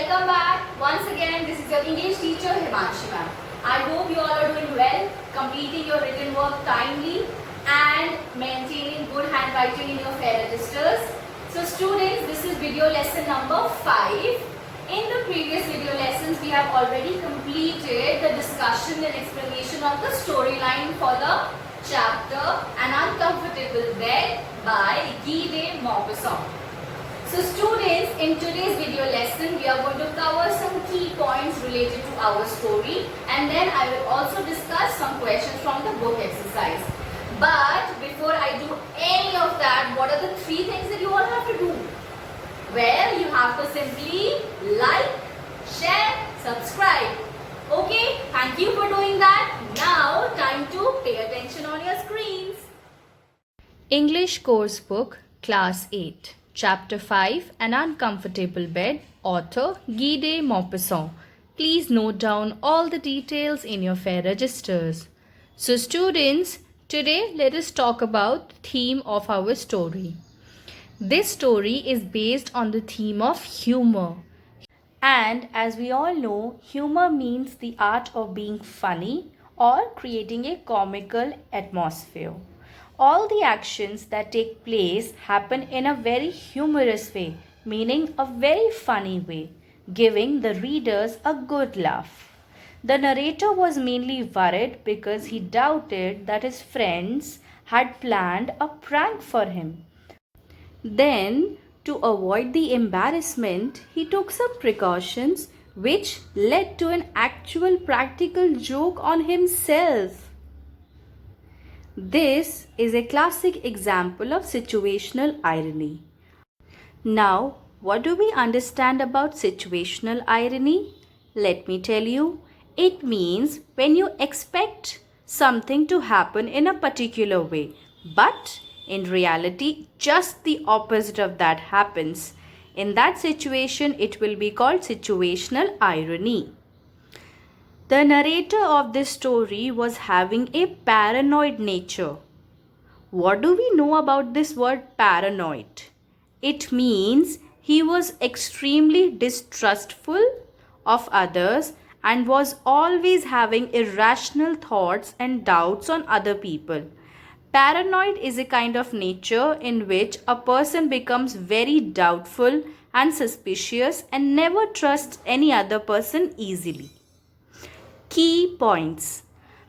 welcome back. Once again, this is your English teacher Himanshi ma'am. I hope you all are doing well, completing your written work timely and maintaining good handwriting in your fair registers. So students, this is video lesson number 5. In the previous video lessons, we have already completed the discussion and explanation of the storyline for the chapter An Uncomfortable Bed by Guy de Maupassant. So students, in today's video lesson, we are going to cover some key points related to our story, and then I will also discuss some questions from the book exercise. But before I do any of that, what are the 3 things that you all have to do? Well, you have to simply like, share, subscribe. Okay, thank you for doing that. Now, time to pay attention on your screens. English Course Book, Class 8. Chapter 5, An Uncomfortable Bed, author Guy de Maupassant. Please note down all the details in your fair registers. So students, today let us talk about the theme of our story. This story is based on the theme of humor. And as we all know, humor means the art of being funny or creating a comical atmosphere. All the actions that take place happen in a very humorous way, meaning a very funny way, giving the readers a good laugh. The narrator was mainly worried because he doubted that his friends had planned a prank for him. Then, to avoid the embarrassment, he took some precautions which led to an actual practical joke on himself. This is a classic example of situational irony. Now, what do we understand about situational irony? Let me tell you. It means when you expect something to happen in a particular way, but in reality, just the opposite of that happens. In that situation, it will be called situational irony. The narrator of this story was having a paranoid nature. What do we know about this word paranoid? It means he was extremely distrustful of others and was always having irrational thoughts and doubts on other people. Paranoid is a kind of nature in which a person becomes very doubtful and suspicious and never trusts any other person easily. Key points.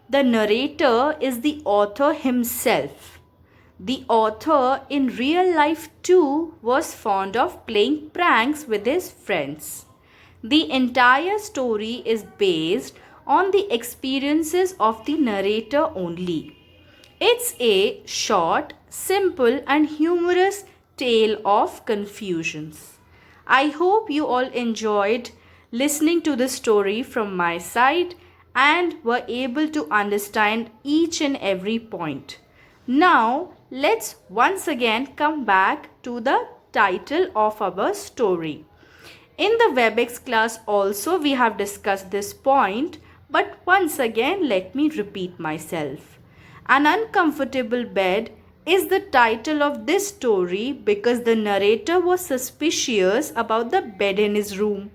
The narrator is the author himself. The author in real life too was fond of playing pranks with his friends. The entire story is based on the experiences of the narrator only. It's a short, simple and humorous tale of confusions. I hope you all enjoyed listening to the story from my side and were able to understand each and every point. Now, let's once again come back to the title of our story. In the WebEx class also we have discussed this point, but once again let me repeat myself. An Uncomfortable Bed is the title of this story because the narrator was suspicious about the bed in his room.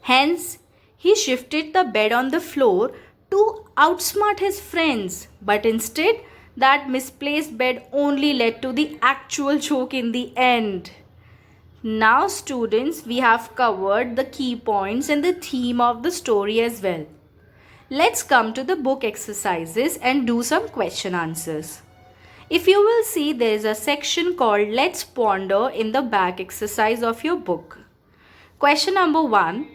Hence, he shifted the bed on the floor to outsmart his friends, but instead that misplaced bed only led to the actual joke in the end. Now students, we have covered the key points and the theme of the story as well. Let's come to the book exercises and do some question answers. If you will see, there is a section called Let's Ponder in the back exercise of your book. Question number 1.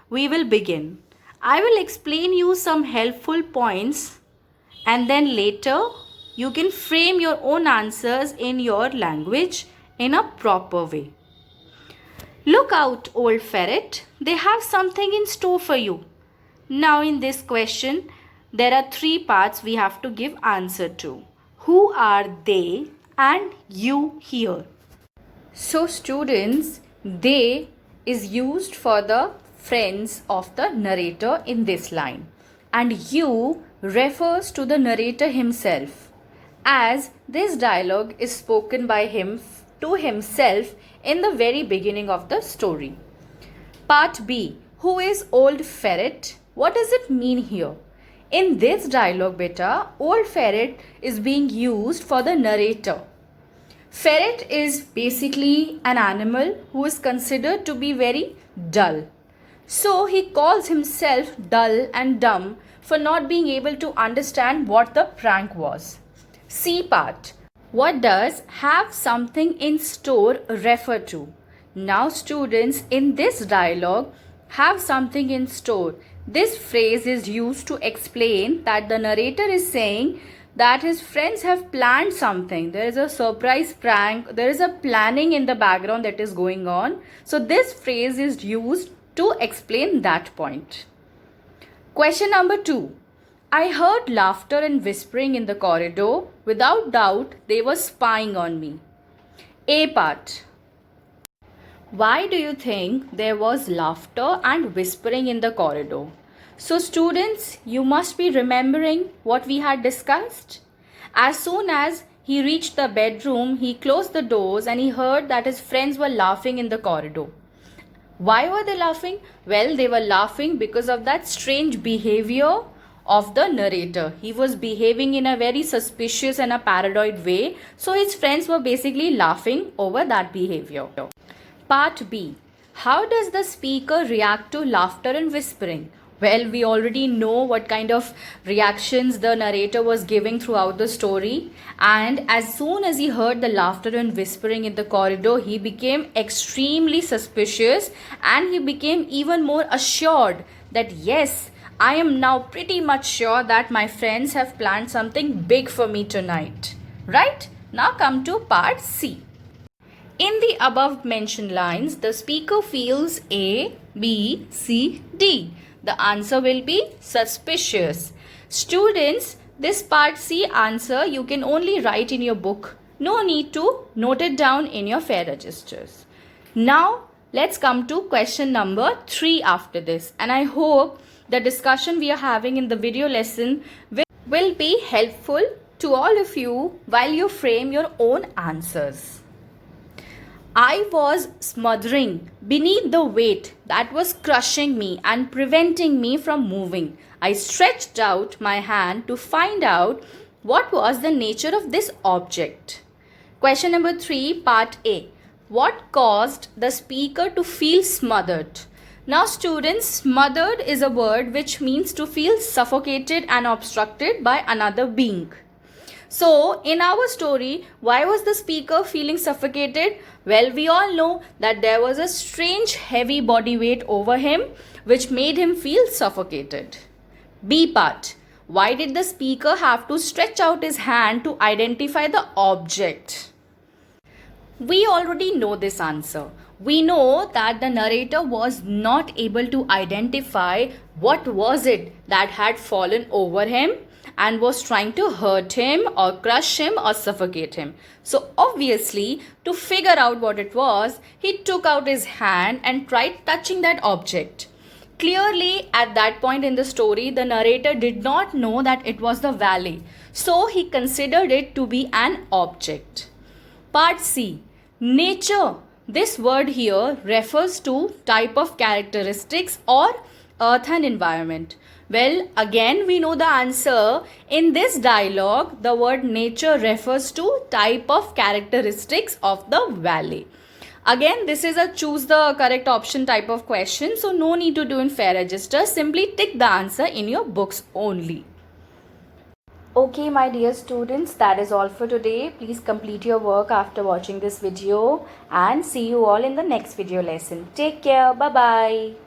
We will begin. I will explain you some helpful points and then later you can frame your own answers in your language in a proper way. Look out, old ferret. They have something in store for you. Now in this question, there are 3 parts we have to give answer to. Who are they and you here? So students, they is used for the friends of the narrator in this line, and you refers to the narrator himself, as this dialogue is spoken by him to himself in the very beginning of the story. Part B. Who is Old Ferret? What does it mean here? In this dialogue, beta, Old Ferret is being used for the narrator. Ferret is basically an animal who is considered to be very dull. So he calls himself dull and dumb for not being able to understand what the prank was. C part. What does have something in store refer to? Now students, in this dialogue, have something in store. This phrase is used to explain that the narrator is saying that his friends have planned something. There is a surprise prank. There is a planning in the background that is going on. So this phrase is used to explain that point. Question number 2. I heard laughter and whispering in the corridor. Without doubt, they were spying on me. A part. Why do you think there was laughter and whispering in the corridor? So students, you must be remembering what we had discussed. As soon as he reached the bedroom, he closed the doors and he heard that his friends were laughing in the corridor. Why were they laughing? Well, they were laughing because of that strange behavior of the narrator. He was behaving in a very suspicious and a paranoid way. So his friends were basically laughing over that behavior. Part B. How does the speaker react to laughter and whispering? Well, we already know what kind of reactions the narrator was giving throughout the story. And as soon as he heard the laughter and whispering in the corridor, he became extremely suspicious and he became even more assured that yes, I am now pretty much sure that my friends have planned something big for me tonight. Right? Now come to part C. In the above mentioned lines, the speaker feels A, B, C, D. The answer will be suspicious. Students, this part C answer you can only write in your book. No need to note it down in your fair registers. Now, let's come to question number 3 after this. And I hope the discussion we are having in the video lesson will be helpful to all of you while you frame your own answers. I was smothering beneath the weight that was crushing me and preventing me from moving. I stretched out my hand to find out what was the nature of this object. Question number 3, part A. What caused the speaker to feel smothered? Now students, smothered is a word which means to feel suffocated and obstructed by another being. So, in our story, why was the speaker feeling suffocated? Well, we all know that there was a strange heavy body weight over him which made him feel suffocated. B part. Why did the speaker have to stretch out his hand to identify the object? We already know this answer. We know that the narrator was not able to identify what was it that had fallen over him and was trying to hurt him or crush him or suffocate him. So obviously, to figure out what it was, he took out his hand and tried touching that object. Clearly, at that point in the story, the narrator did not know that it was the valley. So he considered it to be an object. Part C. Nature. This word here refers to type of characteristics or earth and environment. Well, again we know the answer. In this dialogue, the word nature refers to type of characteristics of the valley. Again, this is a choose the correct option type of question. So, no need to do in fair register. Simply tick the answer in your books only. Okay, my dear students, that is all for today. Please complete your work after watching this video and see you all in the next video lesson. Take care. Bye-bye.